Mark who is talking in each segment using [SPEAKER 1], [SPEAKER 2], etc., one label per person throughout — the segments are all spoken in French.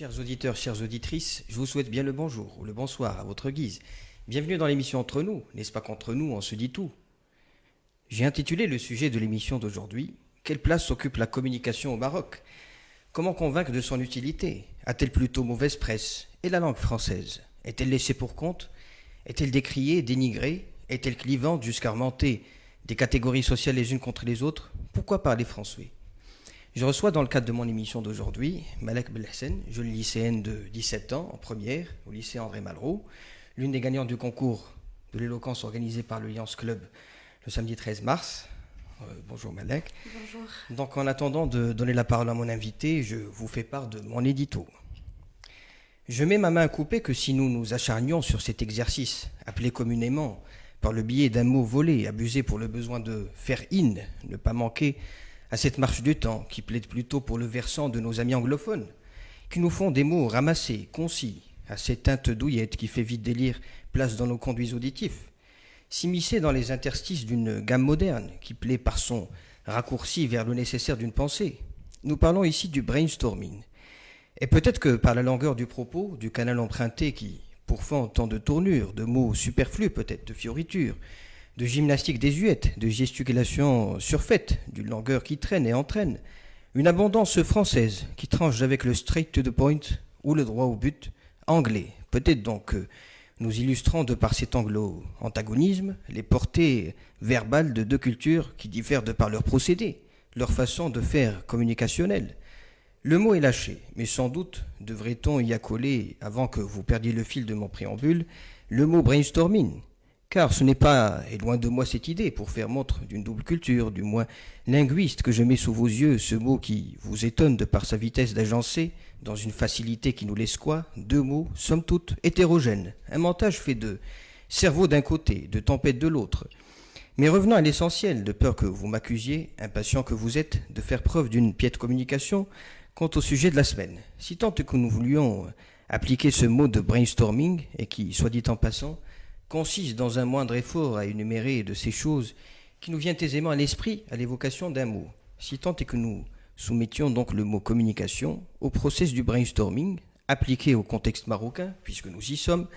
[SPEAKER 1] Chers auditeurs, chères auditrices, je vous souhaite bien le bonjour ou le bonsoir à votre guise. Bienvenue dans l'émission Entre nous, n'est-ce pas qu'entre nous on se dit tout? J'ai intitulé le sujet de l'émission d'aujourd'hui « Quelle place occupe la communication au Maroc? Comment convaincre de son utilité? A-t-elle plutôt mauvaise presse? Et la langue française? Est-elle laissée pour compte? Est-elle décriée, dénigrée? Est-elle clivante jusqu'à remonter des catégories sociales les unes contre les autres? Pourquoi parler français? Je reçois dans le cadre de mon émission d'aujourd'hui Malek Belhassen, jeune lycéenne de 17 ans en première au lycée André Malraux, l'une des gagnantes du concours de l'éloquence organisé par le Lions Club le samedi 13 mars. Bonjour Malek.
[SPEAKER 2] Bonjour.
[SPEAKER 1] Donc en attendant de donner la parole à mon invité, je vous fais part de mon édito. Je mets ma main à couper que si nous nous acharnions sur cet exercice, appelé communément par le biais d'un mot volé, abusé pour le besoin de faire in, ne pas manquer à cette marche du temps qui plaide plutôt pour le versant de nos amis anglophones, qui nous font des mots ramassés, concis, à cette teinte douillette qui fait vite délire place dans nos conduits auditifs, s'immiscer dans les interstices d'une gamme moderne qui plaît par son raccourci vers le nécessaire d'une pensée. Nous parlons ici du brainstorming. Et peut-être que par la longueur du propos, du canal emprunté qui pourfend tant de tournures, de mots superflus peut-être, de fioritures, de gymnastique désuète, de gesticulation surfaite, d'une langueur qui traîne et entraîne, une abondance française qui tranche avec le straight to the point ou le droit au but anglais. Peut-être donc que nous illustrons de par cet anglo-antagonisme les portées verbales de deux cultures qui diffèrent de par leur procédé, leur façon de faire communicationnelle. Le mot est lâché, mais sans doute devrait-on y accoler, avant que vous perdiez le fil de mon préambule, le mot brainstorming. Car ce n'est pas, et loin de moi cette idée, pour faire montre d'une double culture, du moins linguiste, que je mets sous vos yeux ce mot qui vous étonne de par sa vitesse d'agencer, dans une facilité qui nous laisse quoi? Deux mots, somme toute, hétérogènes. Un montage fait de cerveau d'un côté, de tempête de l'autre. Mais revenons à l'essentiel, de peur que vous m'accusiez, impatient que vous êtes, de faire preuve d'une piètre communication quant au sujet de la semaine. Si tant que nous voulions appliquer ce mot de brainstorming, et qui, soit dit en passant, consiste dans un moindre effort à énumérer de ces choses qui nous viennent aisément à l'esprit à l'évocation d'un mot. Si tant est que nous soumettions donc le mot communication au process du brainstorming, appliqué au contexte marocain, puisque nous y sommes,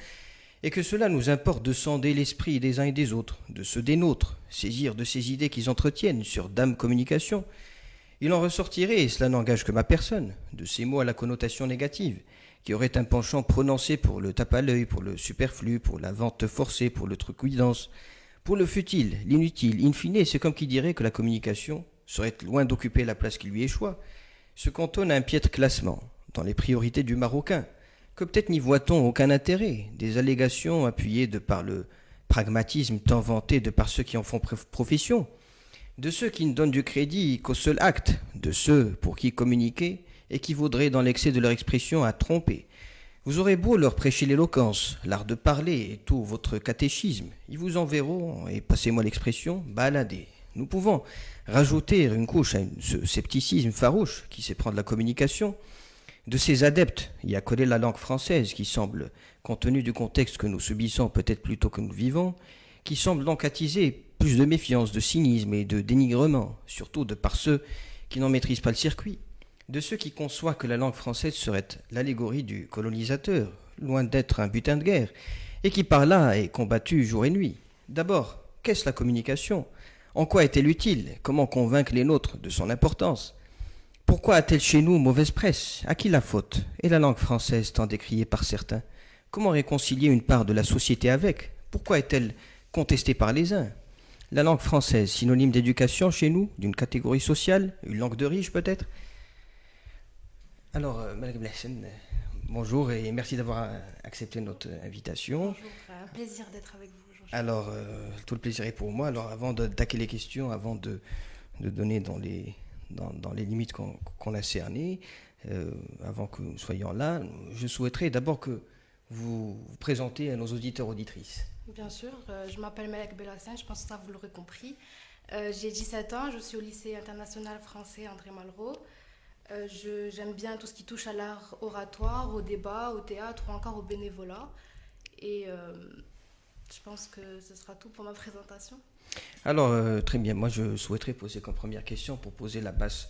[SPEAKER 1] et que cela nous importe de sonder l'esprit des uns et des autres, de ceux des nôtres, saisir de ces idées qu'ils entretiennent sur Dame Communication, il en ressortirait, et cela n'engage que ma personne, de ces mots à la connotation négative, qui aurait un penchant prononcé pour le tape à l'œil, pour le superflu, pour la vente forcée, pour le truc-cuidance, pour le futile, l'inutile. In fine, c'est comme qui dirait que la communication serait loin d'occuper la place qui lui échoit, se cantonne à un piètre classement dans les priorités du Marocain, que peut-être n'y voit-on aucun intérêt, des allégations appuyées de par le pragmatisme tant vanté de par ceux qui en font profession, de ceux qui ne donnent du crédit qu'au seul acte, de ceux pour qui communiquer équivaudrait dans l'excès de leur expression à tromper. Vous aurez beau leur prêcher l'éloquence, l'art de parler et tout votre catéchisme, ils vous enverront, et passez-moi l'expression, balader. Nous pouvons rajouter une couche à ce scepticisme farouche qui s'éprend de la communication, de ces adeptes y accoler la langue française qui semble, compte tenu du contexte que nous subissons peut-être plutôt que nous vivons, qui semble donc attiser plus de méfiance, de cynisme et de dénigrement, surtout de par ceux qui n'en maîtrisent pas le circuit, de ceux qui conçoivent que la langue française serait l'allégorie du colonisateur, loin d'être un butin de guerre, et qui par là est combattu jour et nuit. D'abord, qu'est-ce la communication? En quoi est-elle utile? Comment convaincre les nôtres de son importance? Pourquoi a-t-elle chez nous mauvaise presse? À qui la faute? Et la langue française tant décriée par certains? Comment réconcilier une part de la société avec? Pourquoi est-elle contestée par les uns? La langue française, synonyme d'éducation chez nous, d'une catégorie sociale, une langue de riche peut-être? Alors, Malek Belhassen, bonjour et merci d'avoir accepté notre invitation.
[SPEAKER 2] Bonjour, un plaisir d'être avec vous, Jean-Charles.
[SPEAKER 1] Alors, tout le plaisir est pour moi. Alors, avant d'attaquer les questions, avant de donner dans les limites qu'on a cernées, avant que nous soyons là, je souhaiterais d'abord que vous vous présentez à nos auditeurs auditrices.
[SPEAKER 2] Bien sûr, je m'appelle Malek Belhassen, je pense que ça vous l'aurez compris. J'ai 17 ans, je suis au lycée international français André Malraux. J'aime bien tout ce qui touche à l'art oratoire, au débat, au théâtre ou encore au bénévolat. Et je pense que ce sera tout pour ma présentation.
[SPEAKER 1] Alors, très bien. Moi, je souhaiterais poser comme première question pour poser la base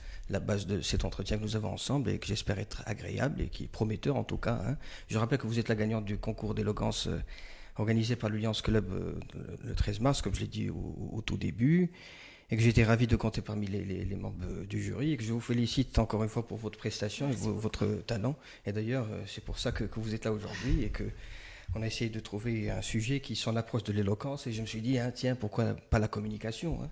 [SPEAKER 1] de cet entretien que nous avons ensemble et que j'espère être agréable et qui est prometteur en tout cas, hein. Je rappelle que vous êtes la gagnante du concours d'éloquence organisé par le Lions Club le 13 mars, comme je l'ai dit au tout début, et que j'étais ravi de compter parmi les membres du jury et que je vous félicite encore une fois pour votre prestation et votre talent. Et d'ailleurs, c'est pour ça que vous êtes là aujourd'hui et que on a essayé de trouver un sujet qui s'en approche de l'éloquence et je me suis dit, hein, tiens, pourquoi pas la communication, hein.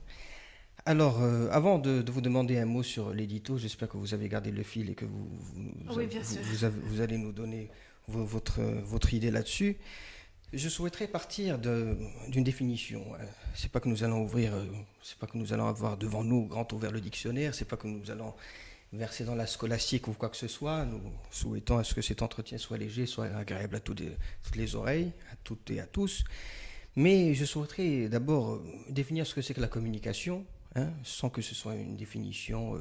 [SPEAKER 1] Alors, avant de vous demander un mot sur l'édito, j'espère que vous avez gardé le fil et que
[SPEAKER 2] Oui, bien sûr.
[SPEAKER 1] vous allez nous donner votre idée là-dessus. Je souhaiterais partir d'une définition. C'est pas que nous allons ouvrir, c'est pas que nous allons avoir devant nous grand ouvert le dictionnaire, c'est pas que nous allons verser dans la scolastique ou quoi que ce soit. Nous souhaitons à ce que cet entretien soit léger, soit agréable à toutes les oreilles, à toutes et à tous. Mais je souhaiterais d'abord définir ce que c'est que la communication, hein, sans que ce soit une définition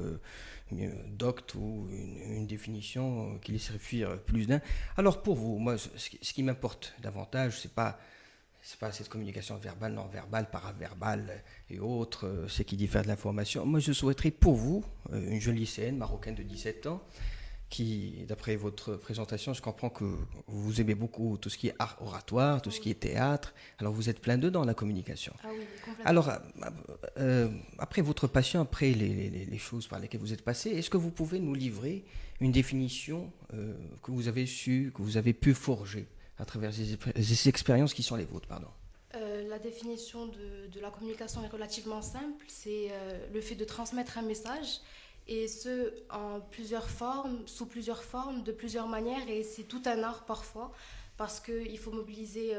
[SPEAKER 1] docte ou une définition qui laisserait fuir plus d'un. Alors pour vous, moi, ce qui m'importe davantage, c'est pas cette communication verbale, non-verbale, paraverbale et autres, ce qui diffère de l'information. Moi, je souhaiterais pour vous, une jeune lycéenne marocaine de 17 ans, qui, d'après votre présentation, je comprends que vous aimez beaucoup tout ce qui est art oratoire, tout ce qui est théâtre. Alors vous êtes plein dedans, la communication.
[SPEAKER 2] Ah oui, complètement.
[SPEAKER 1] Alors, après votre passion, après les choses par lesquelles vous êtes passé, est-ce que vous pouvez nous livrer une définition que vous avez que vous avez pu forger à travers ces expériences qui sont les vôtres, pardon?
[SPEAKER 2] La définition de la communication est relativement simple. C'est le fait de transmettre un message, et ce, en plusieurs formes, sous plusieurs formes, de plusieurs manières, et c'est tout un art parfois, parce qu'il faut mobiliser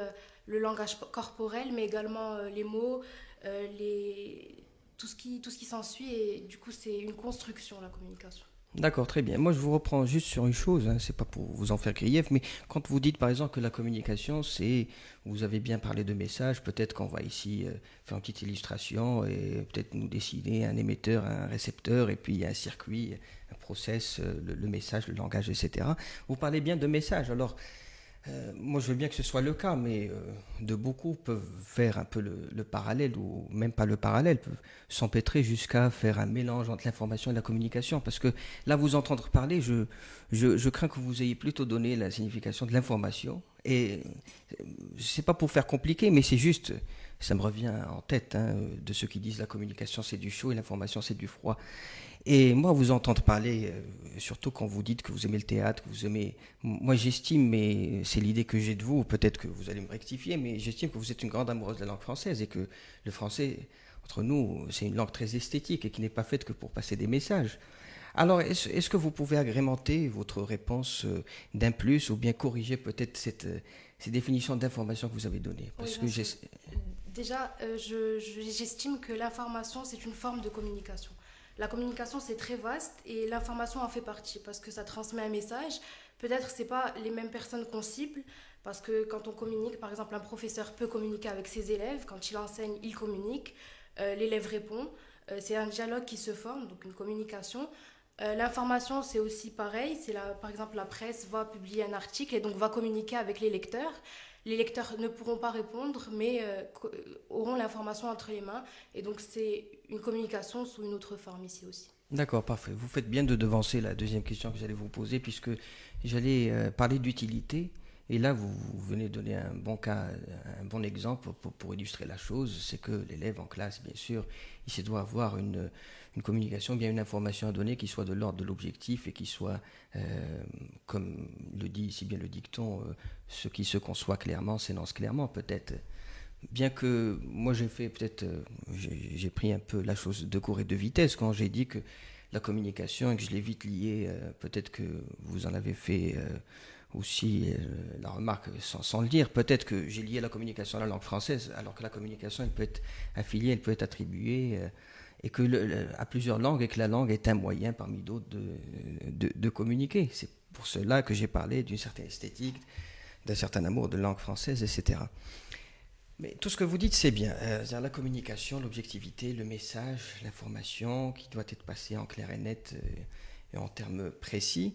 [SPEAKER 2] le langage corporel, mais également les mots, tout ce qui s'ensuit, et du coup c'est une construction, la communication.
[SPEAKER 1] D'accord, très bien. Moi, je vous reprends juste sur une chose, hein, c'est pas pour vous en faire grief, mais quand vous dites par exemple que la communication, vous avez bien parlé de message, peut-être qu'on va ici faire une petite illustration et peut-être nous dessiner un émetteur, un récepteur, et puis il y a un circuit, un process, le message, le langage, etc. Vous parlez bien de message, alors moi, je veux bien que ce soit le cas, mais de beaucoup peuvent faire un peu le parallèle, ou même pas le parallèle, peuvent s'empêtrer jusqu'à faire un mélange entre l'information et la communication. Parce que là, vous entendre parler, je crains que vous ayez plutôt donné la signification de l'information. Et c'est pas pour faire compliqué, mais c'est juste, ça me revient en tête, hein, de ceux qui disent la communication c'est du chaud et l'information c'est du froid. Et moi, vous entendre parler, surtout quand vous dites que vous aimez le théâtre, que vous aimez... Moi, j'estime, mais c'est l'idée que j'ai de vous, peut-être que vous allez me rectifier, mais j'estime que vous êtes une grande amoureuse de la langue française et que le français, entre nous, c'est une langue très esthétique et qui n'est pas faite que pour passer des messages. Alors, est-ce que vous pouvez agrémenter votre réponse d'un plus ou bien corriger peut-être ces définitions d'information que vous avez données? Parce
[SPEAKER 2] Oui,
[SPEAKER 1] que
[SPEAKER 2] déjà, j'estime que l'information, c'est une forme de communication. La communication, c'est très vaste et l'information en fait partie parce que ça transmet un message. Peut-être que ce n'est pas les mêmes personnes qu'on cible parce que quand on communique, par exemple, un professeur peut communiquer avec ses élèves. Quand il enseigne, il communique. L'élève répond. C'est un dialogue qui se forme, donc une communication. L'information, c'est aussi pareil. Par exemple, la presse va publier un article et donc va communiquer avec les lecteurs. Les lecteurs ne pourront pas répondre, mais auront l'information entre les mains. Et donc, c'est une communication sous une autre forme ici aussi.
[SPEAKER 1] D'accord, parfait. Vous faites bien de devancer la deuxième question que j'allais vous poser, puisque j'allais parler d'utilité. Et là, vous venez de donner un bon cas, un bon exemple pour illustrer la chose. C'est que l'élève en classe, bien sûr, il doit avoir une communication, bien une information à donner qui soit de l'ordre de l'objectif et qui soit, comme le dit si bien le dicton, ce qui se conçoit clairement s'énonce clairement, peut-être. Bien que moi j'ai pris un peu la chose de court et de vitesse quand j'ai dit que la communication et que je l'ai vite liée, peut-être que vous en avez fait aussi la remarque sans le dire, peut-être que j'ai lié la communication à la langue française, alors que la communication elle peut être affiliée, elle peut être attribuée et que à plusieurs langues et que la langue est un moyen parmi d'autres de communiquer. C'est pour cela que j'ai parlé d'une certaine esthétique, d'un certain amour de langue française, etc. Mais tout ce que vous dites, c'est bien. La communication, l'objectivité, le message, l'information qui doit être passée en clair et net et en termes précis.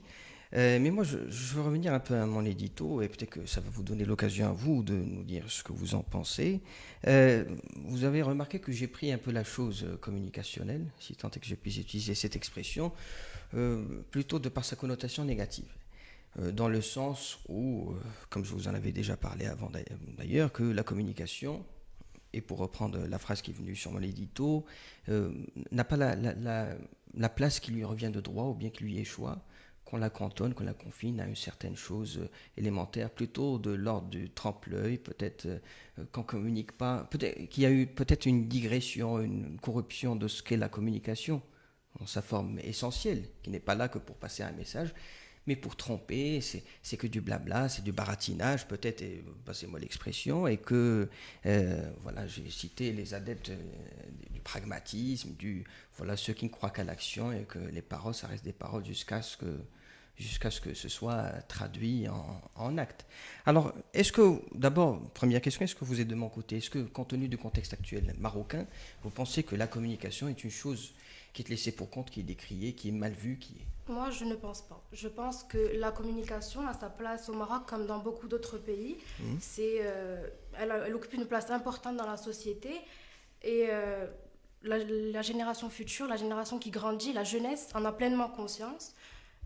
[SPEAKER 1] Mais moi, je veux revenir un peu à mon édito et peut-être que ça va vous donner l'occasion à vous de nous dire ce que vous en pensez. Vous avez remarqué que j'ai pris un peu la chose communicationnelle, si tant est que je puisse utiliser cette expression, plutôt de par sa connotation négative. Dans le sens où, comme je vous en avais déjà parlé avant d'ailleurs, que la communication, et pour reprendre la phrase qui est venue sur mon édito, n'a pas la place qui lui revient de droit ou bien qui lui échoit, qu'on la cantonne, qu'on la confine à une certaine chose élémentaire, plutôt de l'ordre du trempe-l'œil, peut-être qu'on communique pas, peut-être qu'il y a eu peut-être une digression, une corruption de ce qu'est la communication, dans sa forme essentielle, qui n'est pas là que pour passer un message, mais pour tromper, c'est que du blabla, c'est du baratinage, peut-être, passez-moi l'expression, et que, voilà, j'ai cité les adeptes du pragmatisme, voilà, ceux qui ne croient qu'à l'action, et que les paroles, ça reste des paroles jusqu'à ce que ce soit traduit en actes. Alors, est-ce que, d'abord, première question, est-ce que vous êtes de mon côté? Est-ce que, compte tenu du contexte actuel marocain, vous pensez que la communication est une chose qui est laissée pour compte, qui est décriée, qui est mal vue, qui est...
[SPEAKER 2] Moi, je ne pense pas. Je pense que la communication a sa place au Maroc comme dans beaucoup d'autres pays. Elle occupe une place importante dans la société et la génération future, la génération qui grandit, la jeunesse en a pleinement conscience.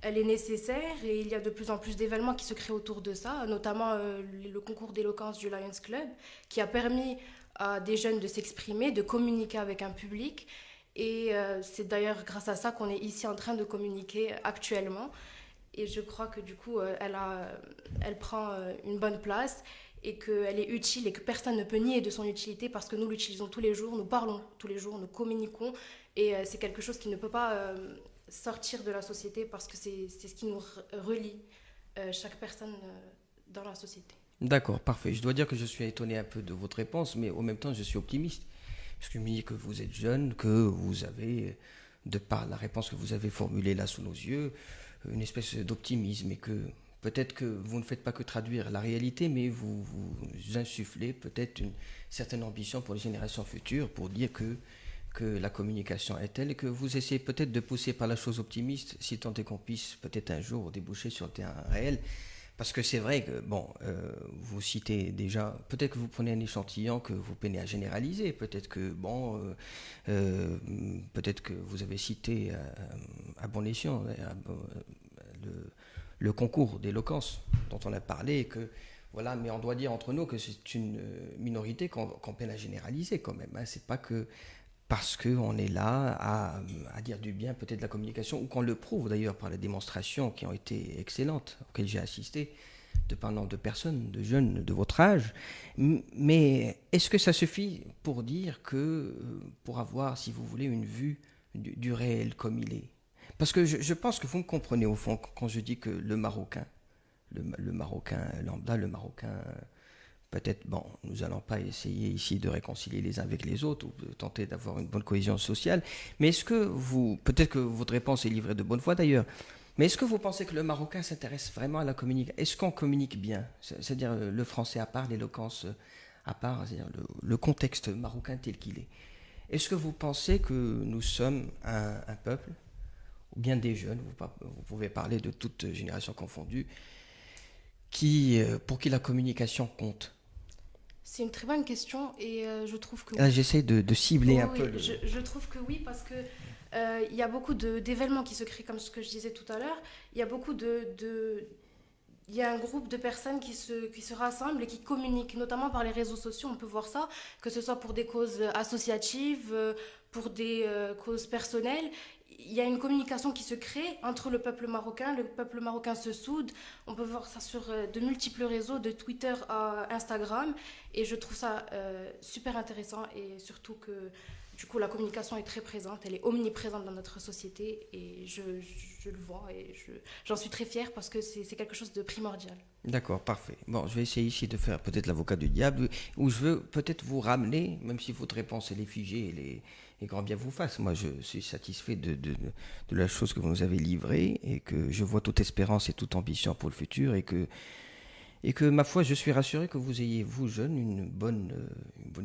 [SPEAKER 2] Elle est nécessaire et il y a de plus en plus d'événements qui se créent autour de ça, notamment le concours d'éloquence du Lions Club qui a permis à des jeunes de s'exprimer, de communiquer avec un public. Et c'est d'ailleurs grâce à ça qu'on est ici en train de communiquer actuellement. Et je crois que du coup, elle prend une bonne place et qu'elle est utile et que personne ne peut nier de son utilité parce que nous l'utilisons tous les jours, nous parlons tous les jours, nous communiquons. Et c'est quelque chose qui ne peut pas sortir de la société parce que c'est ce qui nous relie, chaque personne dans la société.
[SPEAKER 1] D'accord, parfait. Je dois dire que je suis étonné un peu de votre réponse, mais en même temps, je suis optimiste. Parce que je me dis que vous êtes jeune, que vous avez, de par la réponse que vous avez formulée là sous nos yeux, une espèce d'optimisme et que peut-être que vous ne faites pas que traduire la réalité, mais vous insufflez peut-être une certaine ambition pour les générations futures pour dire que la communication est telle et que vous essayez peut-être de pousser par la chose optimiste, si tant est qu'on puisse peut-être un jour déboucher sur le terrain réel. Parce que c'est vrai que, bon, vous citez déjà, peut-être que vous prenez un échantillon que vous peinez à généraliser, peut-être que, bon, peut-être que vous avez cité à bon escient le concours d'éloquence dont on a parlé, que, voilà, mais on doit dire entre nous que c'est une minorité qu'on peine à généraliser quand même. Hein. C'est pas que parce qu'on est là à dire du bien peut-être de la communication, ou qu'on le prouve d'ailleurs par les démonstrations qui ont été excellentes, auxquelles j'ai assisté, de parlant de personnes, de jeunes de votre âge. Mais est-ce que ça suffit pour dire que, pour avoir, si vous voulez, une vue du réel comme il est? Parce que je pense que vous me comprenez au fond quand je dis que le Marocain, le Marocain lambda, le Marocain... Peut-être, bon, nous n'allons pas essayer ici de réconcilier les uns avec les autres ou de tenter d'avoir une bonne cohésion sociale, mais est-ce que vous, peut-être que votre réponse est livrée de bonne foi d'ailleurs, mais est-ce que vous pensez que le Marocain s'intéresse vraiment à la communication? Est-ce qu'on communique bien? C'est-à-dire le français à part, l'éloquence à part, c'est-à-dire le contexte marocain tel qu'il est. Est-ce que vous pensez que nous sommes un peuple, ou bien des jeunes, vous pouvez parler de toute génération confondue, pour qui la communication compte?
[SPEAKER 2] C'est une très bonne question et je trouve que
[SPEAKER 1] Là,
[SPEAKER 2] oui.
[SPEAKER 1] j'essaie de cibler un peu
[SPEAKER 2] Oui, je trouve que oui parce que il y a beaucoup d'événements qui se créent comme ce que je disais tout à l'heure. Il y a beaucoup il y a un groupe de personnes qui se rassemblent et qui communiquent, notamment par les réseaux sociaux. On peut voir ça, que ce soit pour des causes associatives, pour des causes personnelles. Il y a une communication qui se crée entre le peuple marocain se soude. On peut voir ça sur de multiples réseaux, de Twitter à Instagram. Et je trouve ça super intéressant et surtout que du coup la communication est très présente, elle est omniprésente dans notre société et je le vois et j'en suis très fière parce que c'est quelque chose de primordial.
[SPEAKER 1] D'accord, parfait. Bon, je vais essayer ici de faire peut-être l'avocat du diable, où je veux peut-être vous ramener, même si votre réponse elle est figée et grand bien vous fasse. Moi, je suis satisfait de la chose que vous nous avez livrée et que je vois toute espérance et toute ambition pour le futur et que ma foi, je suis rassuré que vous ayez, vous jeunes, une bonne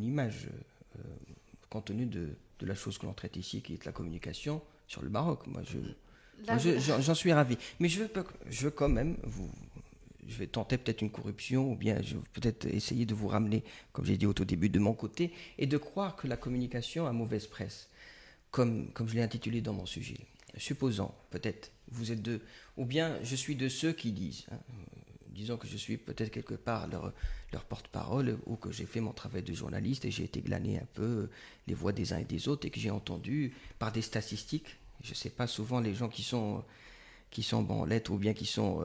[SPEAKER 1] image compte tenu de la chose que l'on traite ici, qui est la communication sur le Maroc. Moi,
[SPEAKER 2] Là,
[SPEAKER 1] J'en suis ravi. Mais je veux quand même je vais tenter peut-être une corruption ou bien je vais peut-être essayer de vous ramener, comme j'ai dit au tout début, de mon côté et de croire que la communication a mauvaise presse, comme je l'ai intitulé dans mon sujet. Supposons, peut-être, vous êtes ou bien je suis de ceux qui disent, hein, disons que je suis peut-être quelque part leur porte-parole ou que j'ai fait mon travail de journaliste et j'ai été glaner un peu les voix des uns et des autres et que j'ai entendu par des statistiques. Je ne sais pas, souvent les gens qui sont bon en lettres ou bien qui ont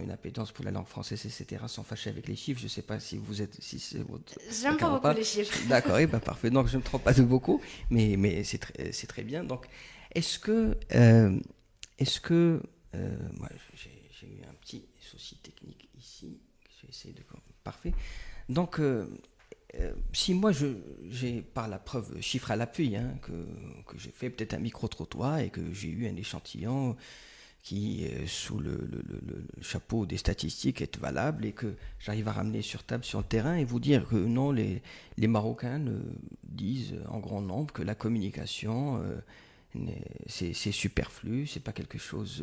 [SPEAKER 1] une appétence pour la langue française, etc., sont fâchés avec les chiffres. Je ne sais pas si si c'est votre
[SPEAKER 2] j'aime pas beaucoup les chiffres.
[SPEAKER 1] D'accord, ben parfait. Donc je ne me trompe pas de beaucoup, mais c'est très bien. Donc est-ce que moi j'ai eu un petit souci technique ici. Je vais essayer de parfait. Donc si moi j'ai par la preuve chiffre à l'appui que j'ai fait peut-être un micro-trottoir et que j'ai eu un échantillon qui, sous le chapeau des statistiques, est valable et que j'arrive à ramener sur table, sur le terrain et vous dire que non, les Marocains disent en grand nombre que la communication, c'est superflu, c'est pas quelque chose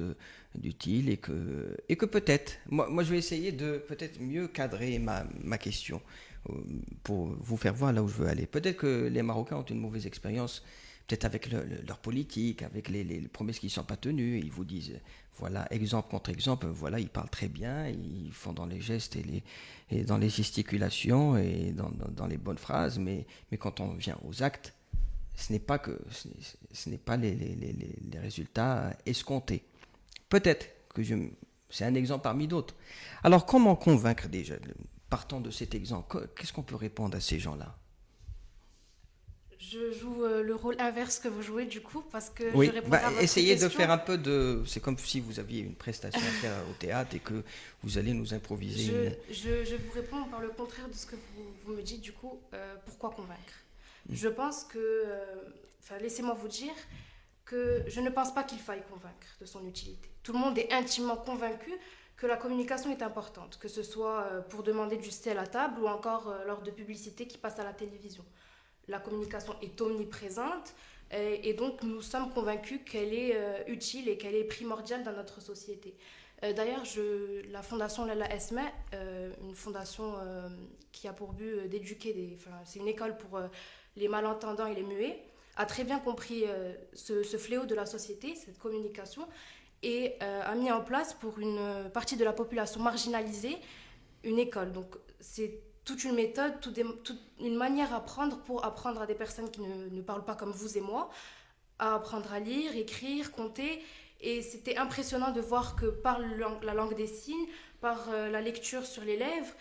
[SPEAKER 1] d'utile et que peut-être, moi je vais essayer de peut-être mieux cadrer ma question pour vous faire voir là où je veux aller. Peut-être que les Marocains ont une mauvaise expérience peut-être avec leur politique, avec les promesses qui ne sont pas tenues. Ils vous disent, voilà, exemple contre exemple, voilà, ils parlent très bien, ils font dans les gestes et dans les gesticulations et dans les bonnes phrases, mais quand on vient aux actes, ce n'est pas les résultats escomptés. Peut-être que c'est un exemple parmi d'autres. Alors, comment convaincre déjà, partant de cet exemple, qu'est-ce qu'on peut répondre à ces gens-là?
[SPEAKER 2] Je joue le rôle inverse que vous jouez du coup parce que
[SPEAKER 1] oui,
[SPEAKER 2] je répondrai à votre
[SPEAKER 1] essayez
[SPEAKER 2] question.
[SPEAKER 1] de faire un peu de... C'est comme si vous aviez une prestation à faire au théâtre et que vous allez nous improviser.
[SPEAKER 2] Je vous réponds par le contraire de ce que vous me dites du coup. Pourquoi convaincre? Je pense que... laissez-moi vous dire que je ne pense pas qu'il faille convaincre de son utilité. Tout le monde est intimement convaincu que la communication est importante, que ce soit pour demander du thé à la table ou encore lors de publicités qui passent à la télévision. La communication est omniprésente et donc nous sommes convaincus qu'elle est utile et qu'elle est primordiale dans notre société. D'ailleurs, la fondation Lala Esme, une fondation qui a pour but d'éduquer, c'est une école pour les malentendants et les muets, a très bien compris ce fléau de la société, cette communication, et a mis en place pour une partie de la population marginalisée une école. Donc c'est toute une méthode, toute une manière à apprendre pour apprendre à des personnes qui ne parlent pas comme vous et moi, à apprendre à lire, écrire, compter. Et c'était impressionnant de voir que par la langue des signes, par la lecture sur les lèvres,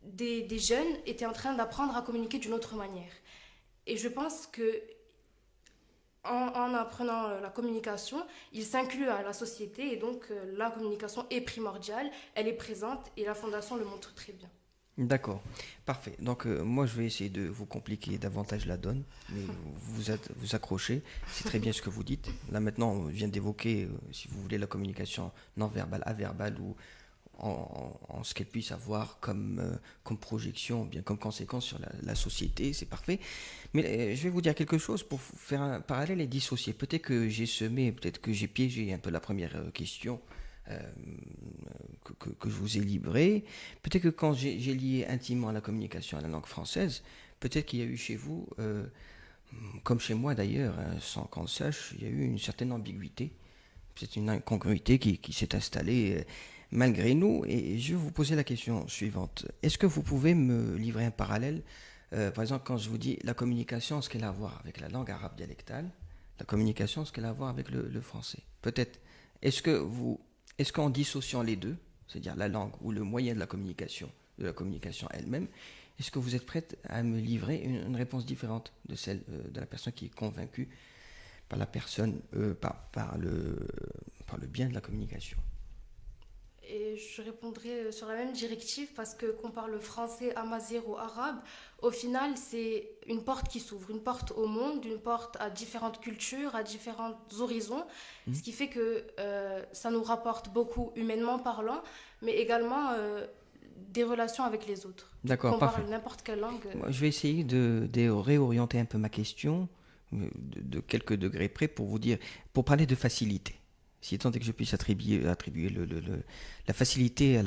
[SPEAKER 2] des jeunes étaient en train d'apprendre à communiquer d'une autre manière. Et je pense que en apprenant la communication, ils s'incluent à la société et donc la communication est primordiale, elle est présente et la Fondation le montre très bien.
[SPEAKER 1] D'accord, parfait. Donc moi je vais essayer de vous compliquer davantage la donne, mais vous accrochez, c'est très bien ce que vous dites. Là maintenant on vient d'évoquer, si vous voulez, la communication non verbale, averbale ou en ce qu'elle puisse avoir comme projection, bien comme conséquence sur la société, c'est parfait. Mais je vais vous dire quelque chose pour faire un parallèle et dissocier. Peut-être que j'ai semé, peut-être que j'ai piégé un peu la première question que je vous ai livré. Peut-être que quand j'ai lié intimement la communication à la langue française, peut-être qu'il y a eu chez vous, comme chez moi d'ailleurs, sans qu'on le sache, il y a eu une certaine ambiguïté, c'est une incongruité qui s'est installée malgré nous. Et je vais vous poser la question suivante. Est-ce que vous pouvez me livrer un parallèle par exemple, quand je vous dis la communication, ce qu'elle a à voir avec la langue arabe dialectale, la communication, ce qu'elle a à voir avec le français. Peut-être. Est-ce qu'en dissociant les deux, c'est-à-dire la langue ou le moyen de la communication elle-même, est-ce que vous êtes prête à me livrer une réponse différente de celle de la personne qui est convaincue par la personne, par le bien de la communication?
[SPEAKER 2] Et je répondrai sur la même directive parce que qu'on parle français, amazigh ou arabe, au final c'est une porte qui s'ouvre, une porte au monde, une porte à différentes cultures, à différents horizons, ce qui fait que ça nous rapporte beaucoup humainement parlant, mais également des relations avec les autres.
[SPEAKER 1] D'accord,
[SPEAKER 2] qu'on
[SPEAKER 1] parfait.
[SPEAKER 2] parle n'importe quelle langue.
[SPEAKER 1] Moi, je vais essayer de réorienter un peu ma question de quelques degrés près pour vous dire, pour parler de facilité. si tant est que je puisse attribuer la facilité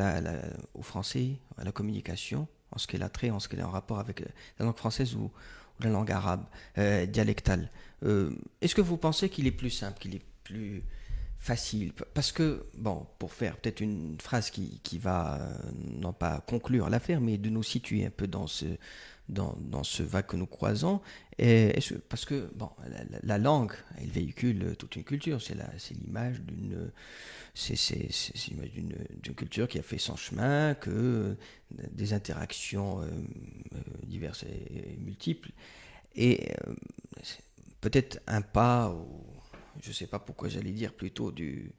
[SPEAKER 1] au français, à la communication, en ce qu'elle a trait, en ce qu'elle est en rapport avec la langue française ou la langue arabe, dialectale. Est-ce que vous pensez qu'il est plus simple, qu'il est plus facile? Parce que, bon, pour faire peut-être une phrase qui va, non pas conclure l'affaire, mais de nous situer un peu dans ce vague que nous croisons, parce que, bon, la langue, elle véhicule toute une culture, c'est l'image d'une culture qui a fait son chemin, que des interactions diverses et multiples, et peut-être un pas, ou je ne sais pas pourquoi j'allais dire plutôt euh,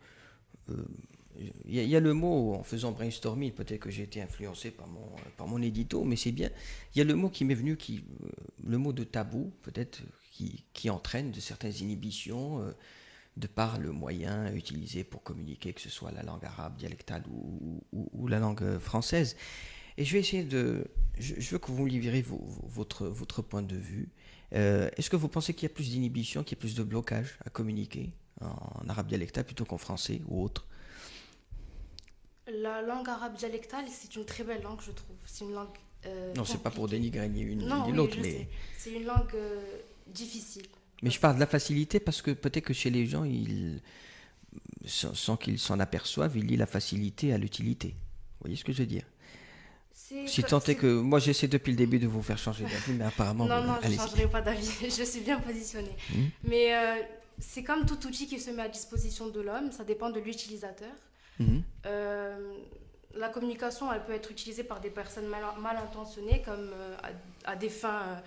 [SPEAKER 1] il y a le mot, en faisant brainstorming, peut-être que j'ai été influencé par mon édito, mais c'est bien. Il y a le mot qui m'est venu, le mot de tabou, peut-être, qui entraîne de certaines inhibitions, de par le moyen utilisé pour communiquer, que ce soit la langue arabe, dialectale ou la langue française. Et je vais essayer je veux que vous me livrez votre point de vue. Est-ce que vous pensez qu'il y a plus d'inhibition, qu'il y a plus de blocage à communiquer en arabe dialectal plutôt qu'en français ou autre?
[SPEAKER 2] La langue arabe dialectale, c'est une très belle langue, je trouve. C'est une langue
[SPEAKER 1] Non, c'est pas pour
[SPEAKER 2] compliquée.
[SPEAKER 1] dénigrer ni une
[SPEAKER 2] Non,
[SPEAKER 1] ni
[SPEAKER 2] oui,
[SPEAKER 1] l'autre,
[SPEAKER 2] je
[SPEAKER 1] mais,
[SPEAKER 2] sais. C'est une langue difficile.
[SPEAKER 1] mais je parle de la facilité parce que peut-être que chez les gens, sans qu'ils s'en aperçoivent, ils lient la facilité à l'utilité. Vous voyez ce que je veux dire? Si tant est que moi j'essaie depuis le début de vous faire changer d'avis, mais apparemment,
[SPEAKER 2] Non, non, je ne
[SPEAKER 1] allez-y.
[SPEAKER 2] changerai pas d'avis. Je suis bien positionnée. Mais c'est comme tout outil qui se met à disposition de l'homme. Ça dépend de l'utilisateur.
[SPEAKER 1] Mhm.
[SPEAKER 2] Euh, la communication, elle peut être utilisée par des personnes mal intentionnées comme à des fins,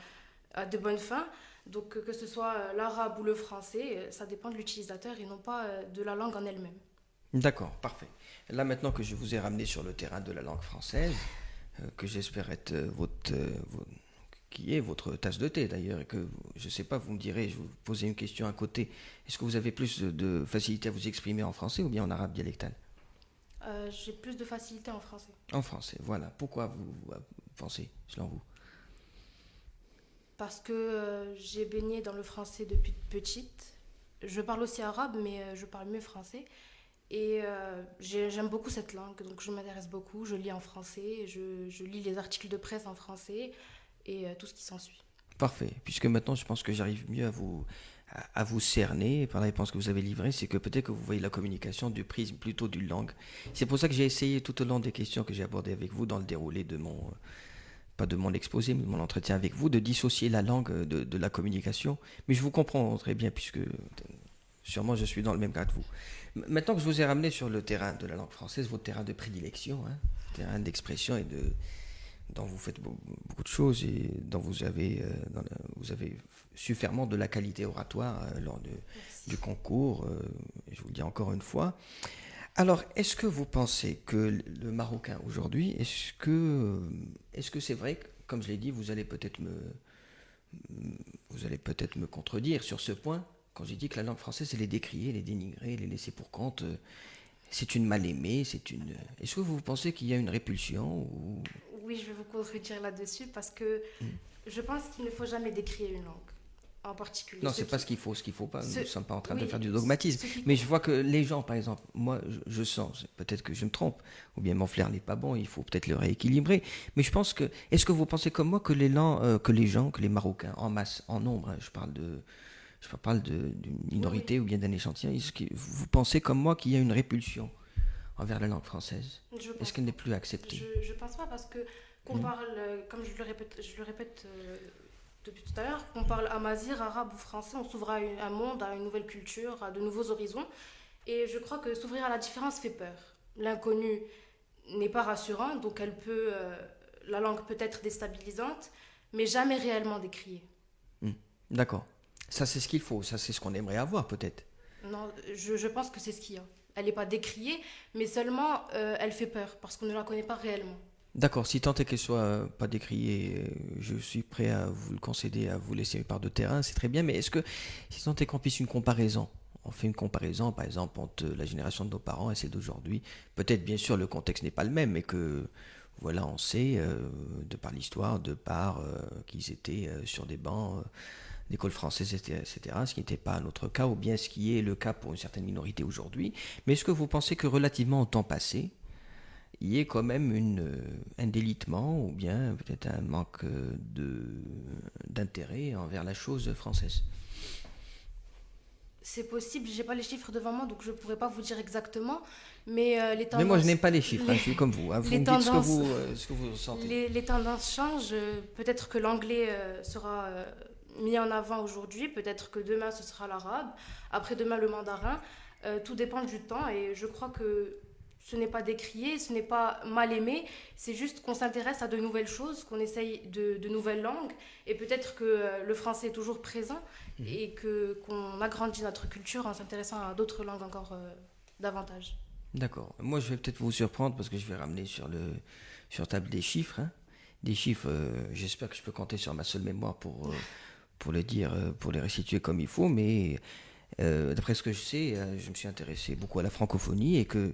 [SPEAKER 2] à de bonnes fins. Donc que ce soit l'arabe ou le français, ça dépend de l'utilisateur et non pas de la langue en elle-même.
[SPEAKER 1] D'accord, parfait. Là maintenant que je vous ai ramené sur le terrain de la langue française, que j'espère être qui est votre tasse de thé d'ailleurs, et que je ne sais pas, vous me direz, je vais vous poser une question à côté. Est-ce que vous avez plus de facilité à vous exprimer en français ou bien en arabe dialectal?
[SPEAKER 2] J'ai plus de facilité en français.
[SPEAKER 1] En français, voilà. Pourquoi vous pensez, selon vous?
[SPEAKER 2] Parce que j'ai baigné dans le français depuis petite. Je parle aussi arabe, mais je parle mieux français. Et j'aime beaucoup cette langue, donc je m'intéresse beaucoup. Je lis en français, je lis les articles de presse en français et tout ce qui s'ensuit.
[SPEAKER 1] Parfait. Puisque maintenant, je pense que j'arrive mieux à vous cerner par la réponse que vous avez livrée, c'est que peut-être que vous voyez la communication du prisme plutôt d'une langue. C'est pour ça que j'ai essayé tout au long des questions que j'ai abordées avec vous dans le déroulé de pas de mon exposé, mais de mon entretien avec vous, de dissocier la langue de la communication. Mais je vous comprends très bien, puisque sûrement je suis dans le même cas que vous. Maintenant que je vous ai ramené sur le terrain de la langue française, votre terrain de prédilection, hein, terrain d'expression dont vous faites beaucoup de choses et dont vous avez su faire montre de la qualité oratoire lors du concours, je vous le dis encore une fois. Alors, est-ce que vous pensez que le Marocain aujourd'hui, est-ce que c'est vrai que, comme je l'ai dit, vous allez peut-être me contredire sur ce point, quand j'ai dit que la langue française, elle est décriée, elle est dénigrée, elle est laissée pour compte, c'est une mal-aimée, Est-ce que vous pensez qu'il y a une répulsion ou...
[SPEAKER 2] Oui, je vais vous contredire là-dessus parce que je pense qu'il ne faut jamais décrire une langue en particulier.
[SPEAKER 1] Non, c'est pas ce qu'il faut pas. Nous ne sommes pas en train de
[SPEAKER 2] Oui,
[SPEAKER 1] faire du dogmatisme. Mais je vois que les gens, par exemple, moi, je sens, peut-être que je me trompe, ou bien mon flair n'est pas bon, il faut peut-être le rééquilibrer. Mais je pense que, est-ce que vous pensez comme moi que que les Marocains, en masse, en nombre, hein, je parle d'une minorité ou bien d'un échantillon, est-ce que vous pensez comme moi qu'il y a une répulsion envers la langue française? Est-ce qu'elle n'est plus acceptée?
[SPEAKER 2] Je pense pas parce que qu'on parle, comme je le répète depuis tout à l'heure, qu'on parle amazigh, arabe ou français, on s'ouvre à un monde, à une nouvelle culture, à de nouveaux horizons. Et je crois que s'ouvrir à la différence fait peur. L'inconnu n'est pas rassurant, donc la langue peut être déstabilisante, mais jamais réellement décriée.
[SPEAKER 1] D'accord. Ça, c'est ce qu'il faut. Ça, c'est ce qu'on aimerait avoir, peut-être.
[SPEAKER 2] Non, je pense que c'est ce qu'il y a. Elle n'est pas décriée, mais seulement elle fait peur parce qu'on ne la connaît pas réellement.
[SPEAKER 1] D'accord, si tant est qu'elle soit pas décriée, je suis prêt à vous le concéder, à vous laisser une part de terrain, c'est très bien, mais est-ce que, si tant est qu'on puisse une comparaison, on fait une comparaison, par exemple, entre la génération de nos parents et celle d'aujourd'hui, peut-être bien sûr le contexte n'est pas le même, mais que, voilà, on sait, de par l'histoire, de par qu'ils étaient sur des bancs d'école française, etc., ce qui n'était pas notre cas, ou bien ce qui est le cas pour une certaine minorité aujourd'hui. Mais est-ce que vous pensez que relativement au temps passé, il y ait quand même un délitement ou bien peut-être un manque d'intérêt envers la chose française?
[SPEAKER 2] C'est possible, j'ai pas les chiffres devant moi, donc je pourrais pas vous dire exactement, mais les
[SPEAKER 1] Mais moi, je
[SPEAKER 2] tendances,
[SPEAKER 1] n'aime pas les chiffres, hein,
[SPEAKER 2] les,
[SPEAKER 1] je suis comme vous, hein. Vous
[SPEAKER 2] les
[SPEAKER 1] me dites
[SPEAKER 2] tendances,
[SPEAKER 1] ce que vous ressentez.
[SPEAKER 2] les tendances changent. Peut-être que l'anglais sera mis en avant aujourd'hui, peut-être que demain ce sera l'arabe, après-demain le mandarin. Tout dépend du temps et je crois que ce n'est pas décrié, ce n'est pas mal aimé, c'est juste qu'on s'intéresse à de nouvelles choses, qu'on essaye de nouvelles langues et peut-être que le français est toujours présent et qu'on agrandit notre culture en s'intéressant à d'autres langues encore davantage.
[SPEAKER 1] D'accord. Moi, je vais peut-être vous surprendre parce que je vais ramener sur table des chiffres, hein. Des chiffres, j'espère que je peux compter sur ma seule mémoire pour les dire, pour les restituer comme il faut, mais d'après ce que je sais, je me suis intéressé beaucoup à la francophonie et que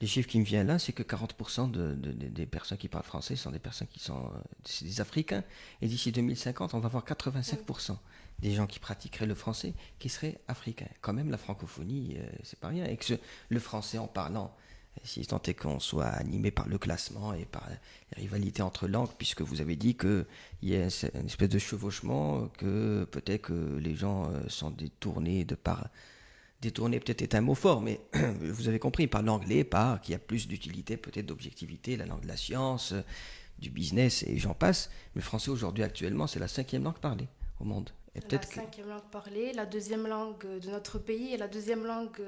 [SPEAKER 1] les chiffres qui me viennent là, c'est que 40% des personnes qui parlent français sont des personnes qui sont c'est des Africains. Et d'ici 2050, on va avoir 85% des gens qui pratiqueraient le français qui seraient africains. Quand même, la francophonie, c'est pas rien. Et que le français en parlant, si tant est qu'on soit animé par le classement et par les rivalités entre langues, puisque vous avez dit qu'il y a une espèce de chevauchement, que peut-être que les gens sont détournés de par détourner peut-être est un mot fort, mais vous avez compris, par l'anglais, par qui a plus d'utilité, peut-être d'objectivité, la langue de la science, du business, et j'en passe. Mais le français aujourd'hui, actuellement, c'est la 5e langue parlée au monde. Et
[SPEAKER 2] La cinquième langue parlée, la deuxième langue de notre pays et la deuxième langue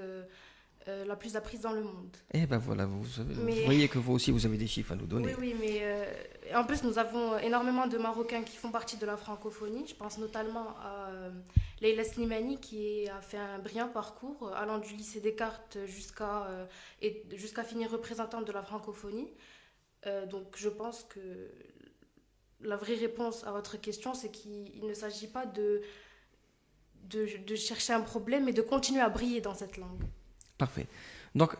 [SPEAKER 2] la plus apprise dans le monde.
[SPEAKER 1] Eh ben voilà, vous voyez que vous aussi, vous avez des chiffres à nous donner.
[SPEAKER 2] Oui, mais en plus, nous avons énormément de Marocains qui font partie de la francophonie. Je pense notamment à Leila Slimani qui a fait un brillant parcours allant du lycée Descartes jusqu'à finir représentante de la francophonie. Donc je pense que la vraie réponse à votre question, c'est qu'il ne s'agit pas de chercher un problème, mais de continuer à briller dans cette langue.
[SPEAKER 1] Parfait. Donc,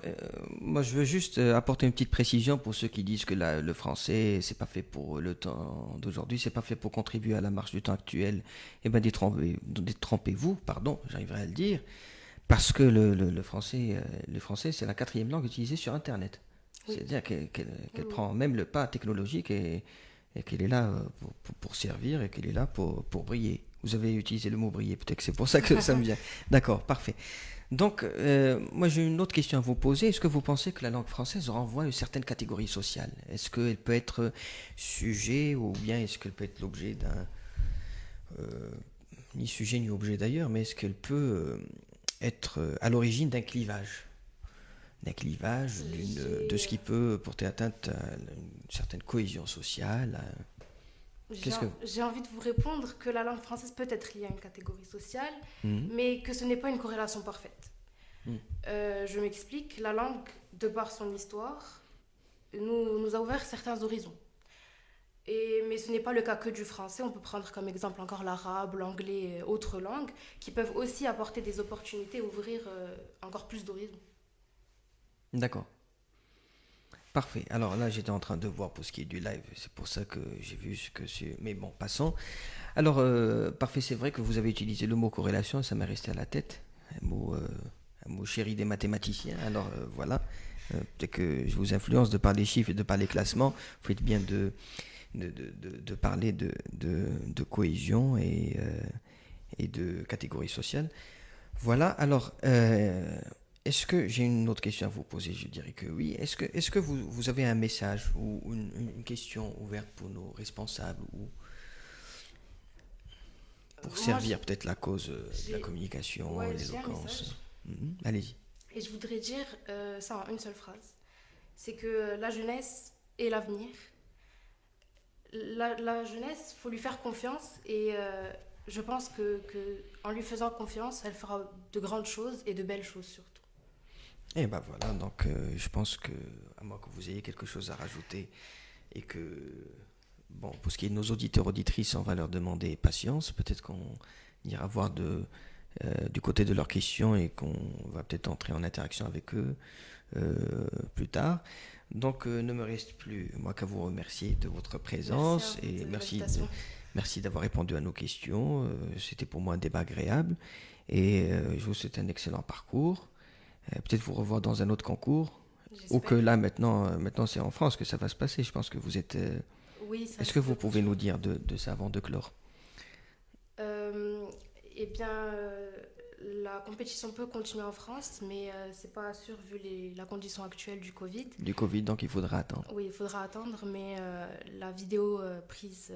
[SPEAKER 1] moi, je veux juste apporter une petite précision pour ceux qui disent que le français, c'est pas fait pour le temps d'aujourd'hui, c'est pas fait pour contribuer à la marche du temps actuel. Eh bien, détrompez-vous, pardon, j'arriverai à le dire, parce que le français, c'est la 4e langue utilisée sur Internet. Oui. C'est-à-dire qu'elle prend même le pas technologique et qu'elle est là pour servir et qu'elle est là pour briller. Vous avez utilisé le mot briller, peut-être que c'est pour ça que ça me vient. D'accord, parfait. Donc, moi j'ai une autre question à vous poser. Est-ce que vous pensez que la langue française renvoie à une certaine catégorie sociale? Est-ce qu'elle peut être sujet ou bien est-ce qu'elle peut être l'objet d'un... ni sujet ni objet d'ailleurs, mais est-ce qu'elle peut être à l'origine d'un clivage? D'un clivage, de ce qui peut porter atteinte à une certaine cohésion sociale?
[SPEAKER 2] J'ai envie de vous répondre que la langue française peut être liée à une catégorie sociale, mais que ce n'est pas une corrélation parfaite. Je m'explique, la langue, de par son histoire, nous a ouvert certains horizons. Mais ce n'est pas le cas que du français, on peut prendre comme exemple encore l'arabe, l'anglais et autres langues, qui peuvent aussi apporter des opportunités, ouvrir encore plus d'horizons.
[SPEAKER 1] D'accord. Parfait. Alors là, j'étais en train de voir pour ce qui est du live. C'est pour ça que j'ai vu ce que c'est. Mais bon, passons. Alors, parfait, c'est vrai que vous avez utilisé le mot corrélation, ça m'est resté à la tête. Un mot chéri des mathématiciens. Alors, voilà. Peut-être que je vous influence de par les chiffres et de par les classements. Vous faites bien de parler de cohésion et de catégorie sociale. Voilà. Alors... est-ce que j'ai une autre question à vous poser? Je dirais que oui. Est-ce que vous avez un message ou une question ouverte pour nos responsables ou pour servir peut-être la cause de la communication, l'éloquence? Allez-y.
[SPEAKER 2] Et je voudrais dire ça en une seule phrase. C'est que la jeunesse est l'avenir. La jeunesse, il faut lui faire confiance et je pense que en lui faisant confiance, elle fera de grandes choses et de belles choses surtout.
[SPEAKER 1] Et ben voilà, donc je pense que, à moins que vous ayez quelque chose à rajouter, et que, bon, pour ce qui est de nos auditeurs, auditrices, on va leur demander patience, peut-être qu'on ira voir du côté de leurs questions et qu'on va peut-être entrer en interaction avec eux plus tard. Donc ne me reste plus, moi, qu'à vous remercier de votre présence, et Merci d'avoir répondu à nos questions. C'était pour moi un débat agréable. Et je vous souhaite un excellent parcours. Peut-être vous revoir dans un autre concours. Ou que
[SPEAKER 2] J'espère.
[SPEAKER 1] là, maintenant c'est en France que ça va se passer. Je pense que vous êtes...
[SPEAKER 2] Oui, ça
[SPEAKER 1] Est-ce que
[SPEAKER 2] risque de
[SPEAKER 1] vous pouvez nous
[SPEAKER 2] continuer.
[SPEAKER 1] dire de ça avant de clore?
[SPEAKER 2] Euh, eh bien, la compétition peut continuer en France, mais c'est pas sûr vu la condition actuelle du Covid.
[SPEAKER 1] Du Covid, donc il faudra attendre.
[SPEAKER 2] Oui, il faudra attendre, mais la vidéo prise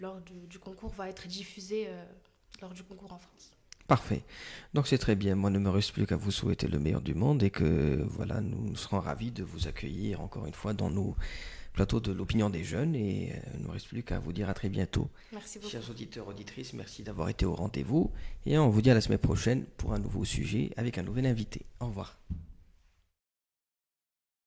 [SPEAKER 2] lors du concours va être diffusée lors du concours en France.
[SPEAKER 1] Parfait. Donc c'est très bien. Moi, ne me reste plus qu'à vous souhaiter le meilleur du monde et que voilà, nous serons ravis de vous accueillir encore une fois dans nos plateaux de l'opinion des jeunes et il ne me reste plus qu'à vous dire à très bientôt.
[SPEAKER 2] Merci beaucoup.
[SPEAKER 1] Chers auditeurs, auditrices, merci d'avoir été au rendez-vous et on vous dit à la semaine prochaine pour un nouveau sujet avec un nouvel invité. Au revoir.